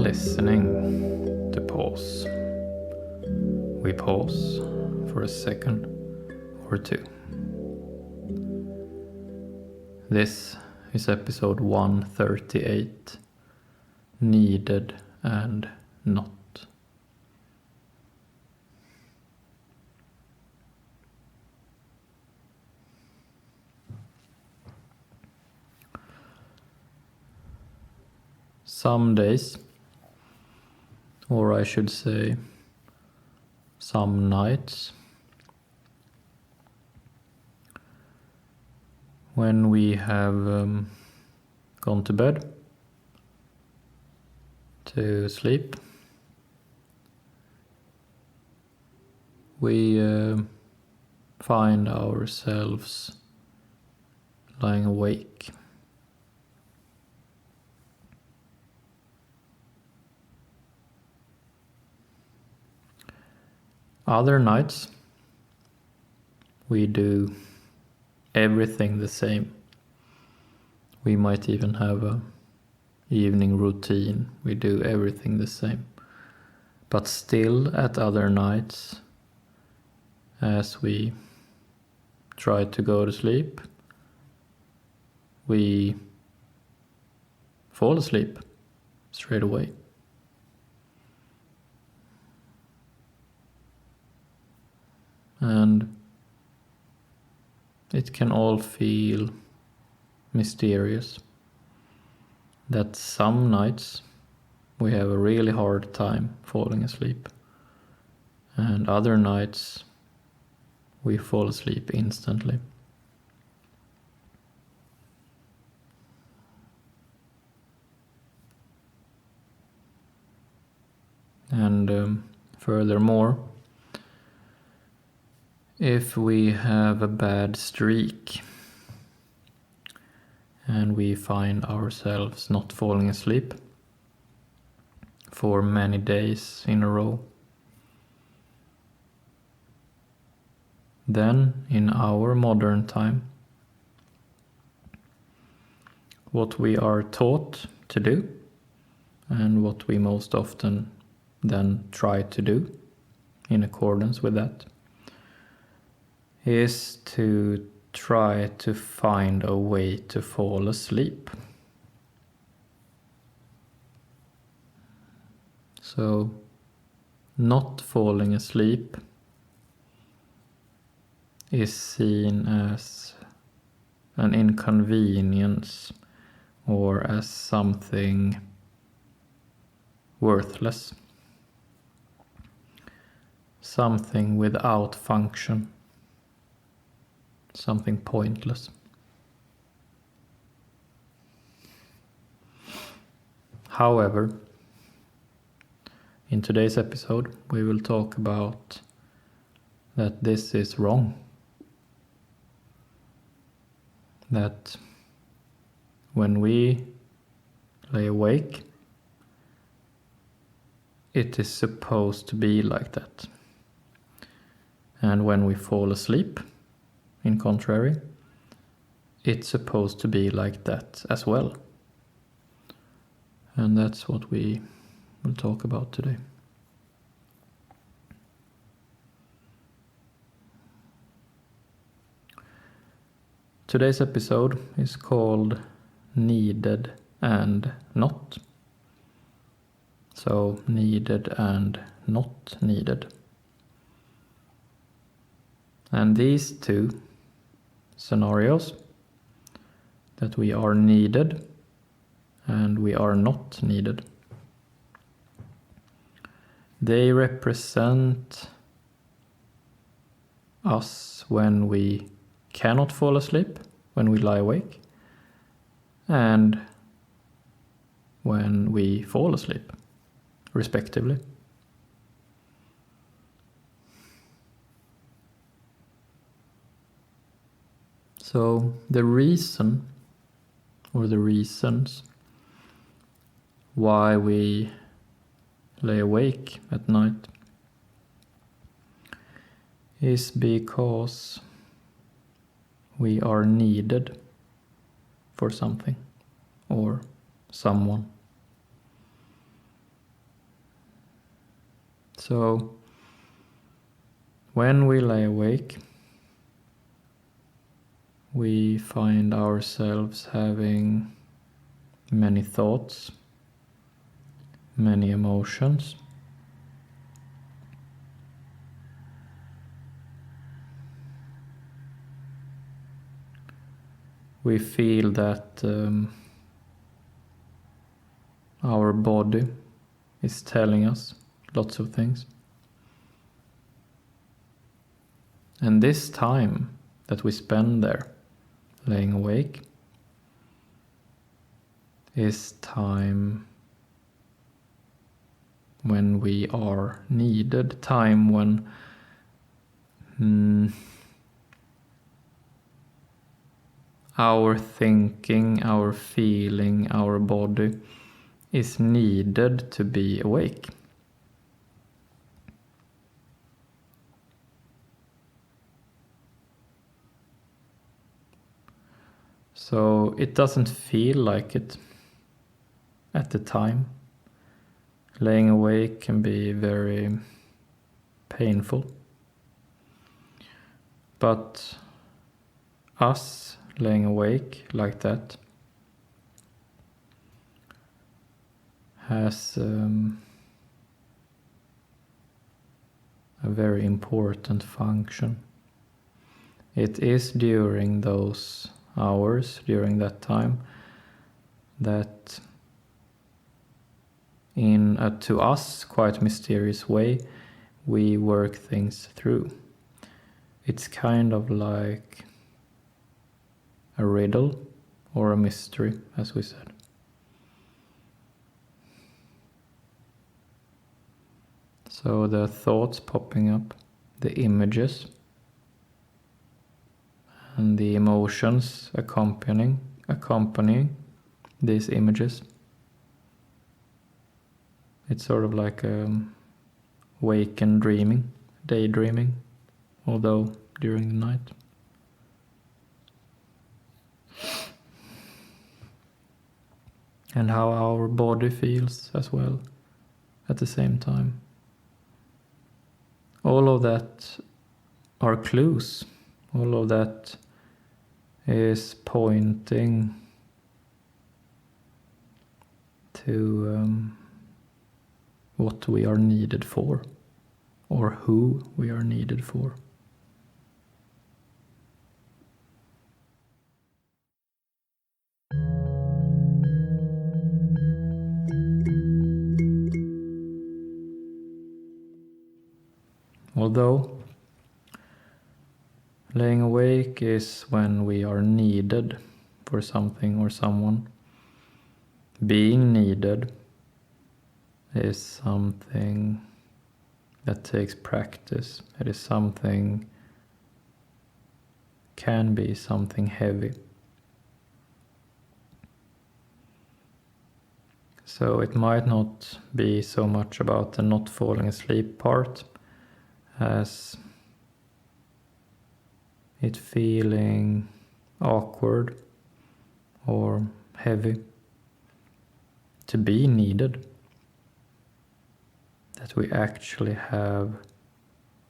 listening to pause. We pause for a second or two. This is episode 138, Needed and Not. Some days, or I should say some nights, when we have gone to bed to sleep, we find ourselves lying awake. Other nights, we do everything the same. We might even have a evening routine. We do everything the same. But still at other nights, as we try to go to sleep, we fall asleep straight away. And it can all feel mysterious that some nights we have a really hard time falling asleep, and other nights we fall asleep instantly. And furthermore, if we have a bad streak and we find ourselves not falling asleep for many days in a row, then in our modern time, what we are taught to do and what we most often then try to do in accordance with that is to try to find a way to fall asleep. So, not falling asleep is seen as an inconvenience or as something worthless, something without function, something pointless. However, in today's episode, we will talk about that this is wrong. That when we lay awake, it is supposed to be like that. And when we fall asleep, in contrary, it's supposed to be like that as well. And that's what we will talk about today. Today's episode is called Needed and Not. So, needed and not needed. And these two scenarios, that we are needed and we are not needed, they represent us when we cannot fall asleep, when we lie awake, and when we fall asleep, respectively. So the reason, or the reasons, why we lay awake at night is because we are needed for something or someone. So when we lay awake, we find ourselves having many thoughts, many emotions. We feel that our body is telling us lots of things. And this time that we spend there, laying awake, is time when we are needed, time when our thinking, our feeling, our body is needed to be awake. So it doesn't feel like it at the time. Laying awake can be very painful. But us laying awake like that has a very important function. It is during those hours, during that time, that in a to us quite mysterious way we work things through. It's kind of like a riddle or a mystery, as we said. So the thoughts popping up, the images, and the emotions accompanying these images. It's sort of like wake and dreaming, daydreaming, although during the night. And how our body feels as well at the same time. All of that are clues. All of that is pointing to what we are needed for, or who we are needed for. Although laying awake is when we are needed for something or someone, being needed is something that takes practice. It is something, can be something heavy. So it might not be so much about the not falling asleep part as it feeling awkward or heavy to be needed. That we actually have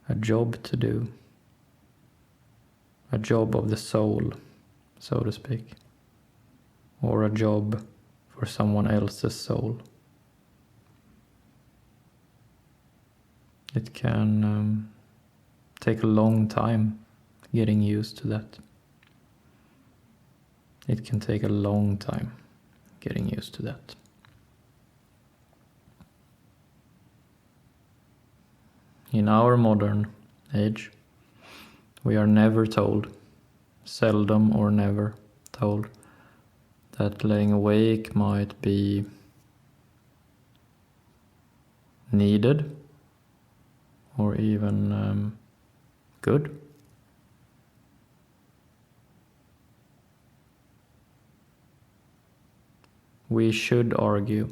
a job to do, a job of the soul, so to speak, or a job for someone else's soul. It can take a long time getting used to that. It can take a long time getting used to that. In our modern age, we are never told, seldom or never told, that laying awake might be needed or even good. We should argue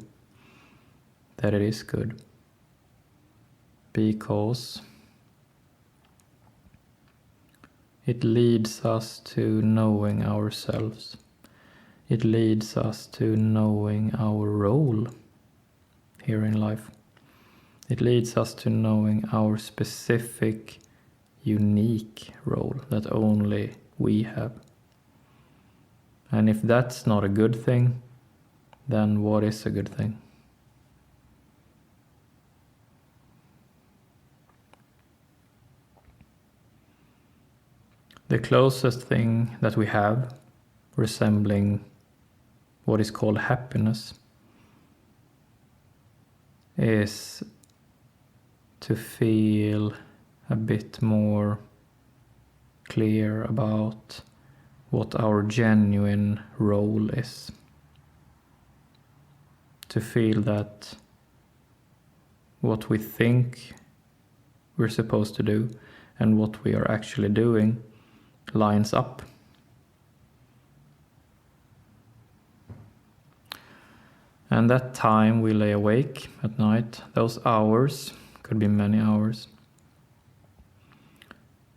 that it is good, because it leads us to knowing ourselves. It leads us to knowing our role here in life. It leads us to knowing our specific, unique role that only we have. And if that's not a good thing, then what is a good thing? The closest thing that we have resembling what is called happiness is to feel a bit more clear about what our genuine role is. To feel that what we think we're supposed to do and what we are actually doing lines up. And that time we lay awake at night, those hours, could be many hours,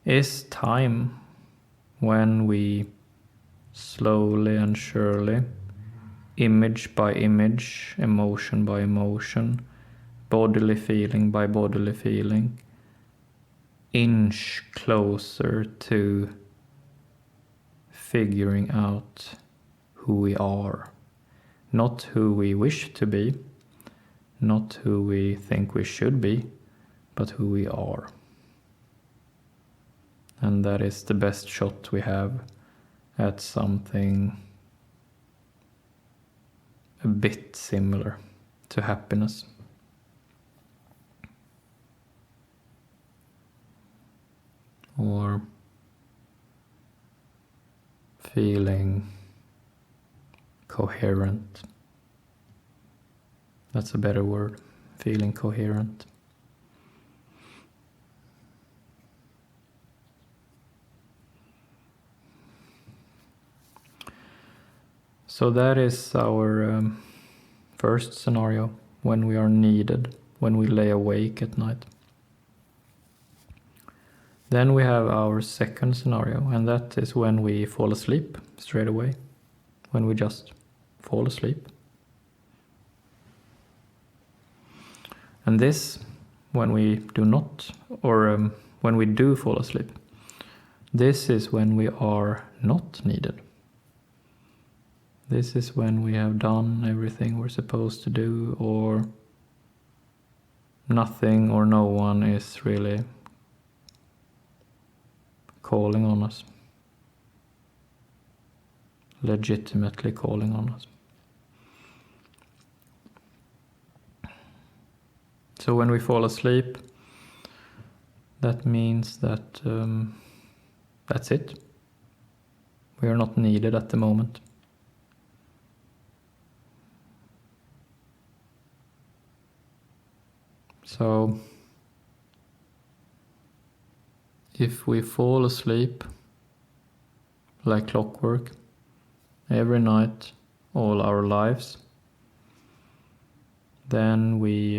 is time when we slowly and surely, image by image, emotion by emotion, bodily feeling by bodily feeling, inch closer to figuring out who we are. Not who we wish to be, not who we think we should be, but who we are. And that is the best shot we have at something a bit similar to happiness. Or feeling coherent. That's a better word, feeling coherent. So that is our first scenario, when we are needed, when we lay awake at night. Then we have our second scenario, and that is when we fall asleep straight away, when we just fall asleep. And this, when we do not, or when we do fall asleep, this is when we are not needed. This is when we have done everything we're supposed to do, or nothing or no one is really calling on us. Legitimately calling on us. So when we fall asleep, that means that that's it. We are not needed at the moment. So if we fall asleep like clockwork every night, all our lives, then we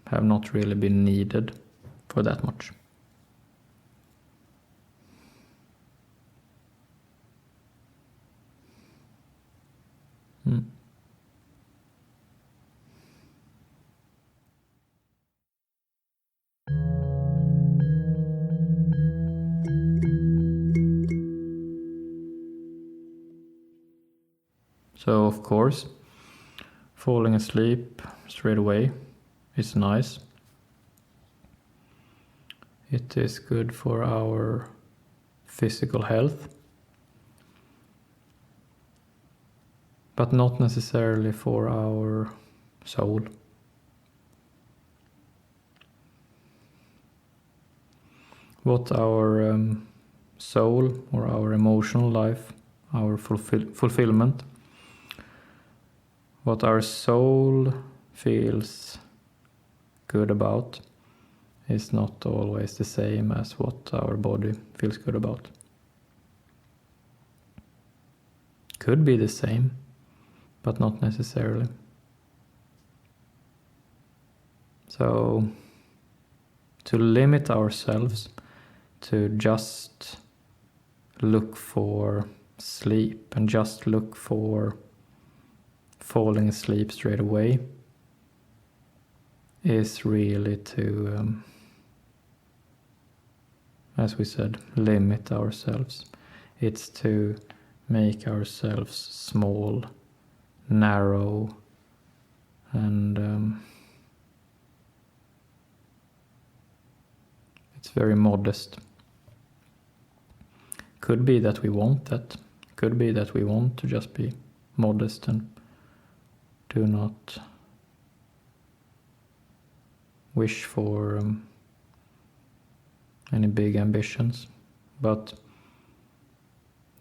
have not really been needed for that much. So of course, falling asleep straight away is nice. It is good for our physical health, but not necessarily for our soul. What our soul or our emotional life, our fulfillment, what our soul feels good about is not always the same as what our body feels good about. Could be the same, but not necessarily. So, to limit ourselves to just look for sleep and just look for falling asleep straight away is really to, as we said, limit ourselves. It's to make ourselves small, narrow, and it's very modest. Could be that we want that. Could be that we want to just be modest and do not wish for any big ambitions. But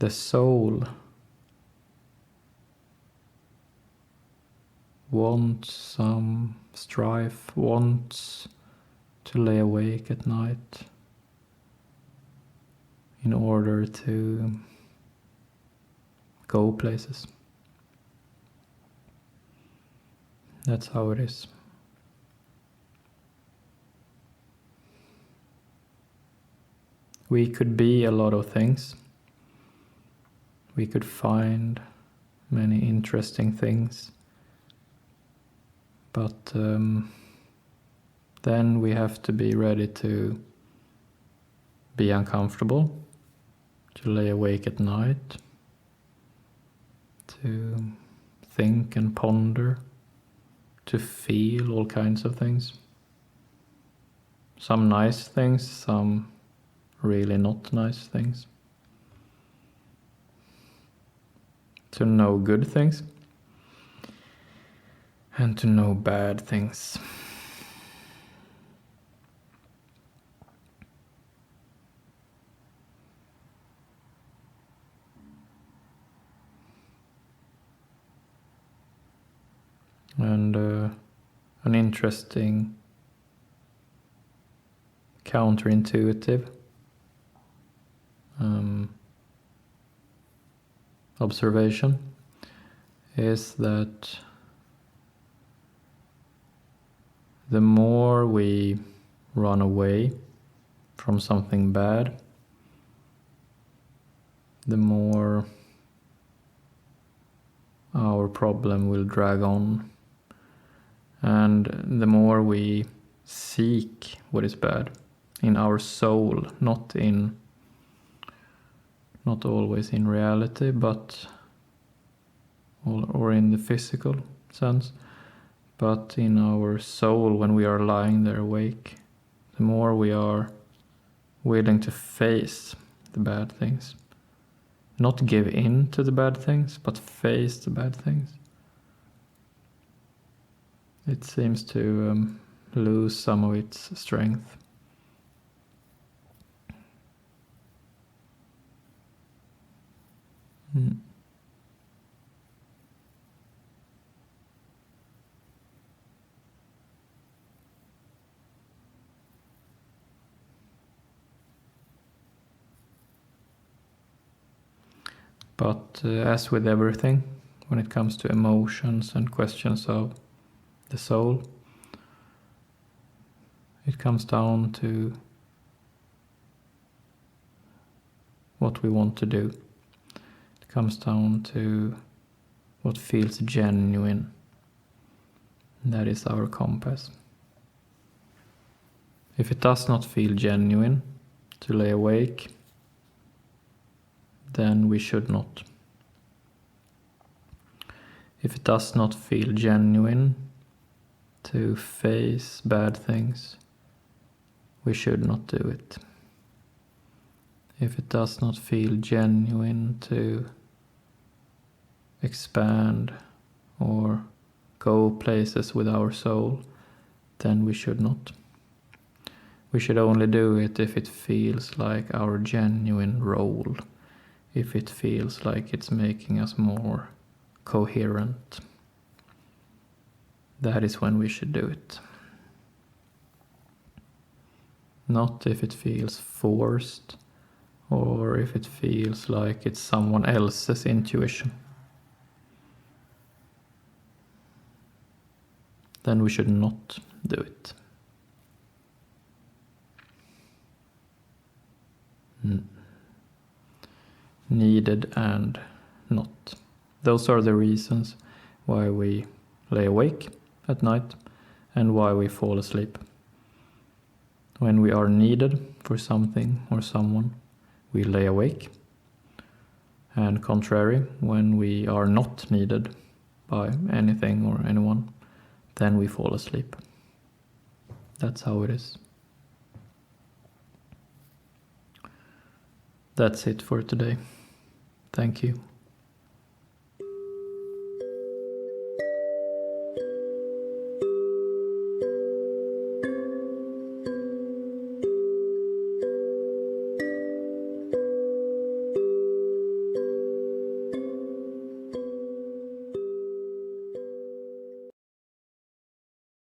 the soul wants some strife, wants to lay awake at night in order to go places. That's how it is. We could be a lot of things. We could find many interesting things. But then we have to be ready to be uncomfortable, to lay awake at night, to think and ponder, to feel all kinds of things. Some nice things, some really not nice things. To know good things and to know bad things. And an interesting counterintuitive observation is that the more we run away from something bad, the more our problem will drag on, and the more we seek what is bad in our soul, not always in reality, but or in the physical sense, but in our soul when we are lying there awake, the more we are willing to face the bad things, not give in to the bad things, but face the bad things, it seems to lose some of its strength. But as with everything, when it comes to emotions and questions of the soul, it comes down to what we want to do. It comes down to what feels genuine. That is our compass. If it does not feel genuine to lay awake, then we should not. If it does not feel genuine to face bad things, we should not do it. If it does not feel genuine to expand or go places with our soul, then we should not. We should only do it if it feels like our genuine role, if it feels like it's making us more coherent. That is when we should do it. Not if it feels forced or if it feels like it's someone else's intuition. Then we should not do it. Needed and not. Those are the reasons why we lay awake at night and why we fall asleep. When we are needed for something or someone, we lay awake. And contrary, when we are not needed by anything or anyone, then we fall asleep. That's how it is. That's it for today. Thank you.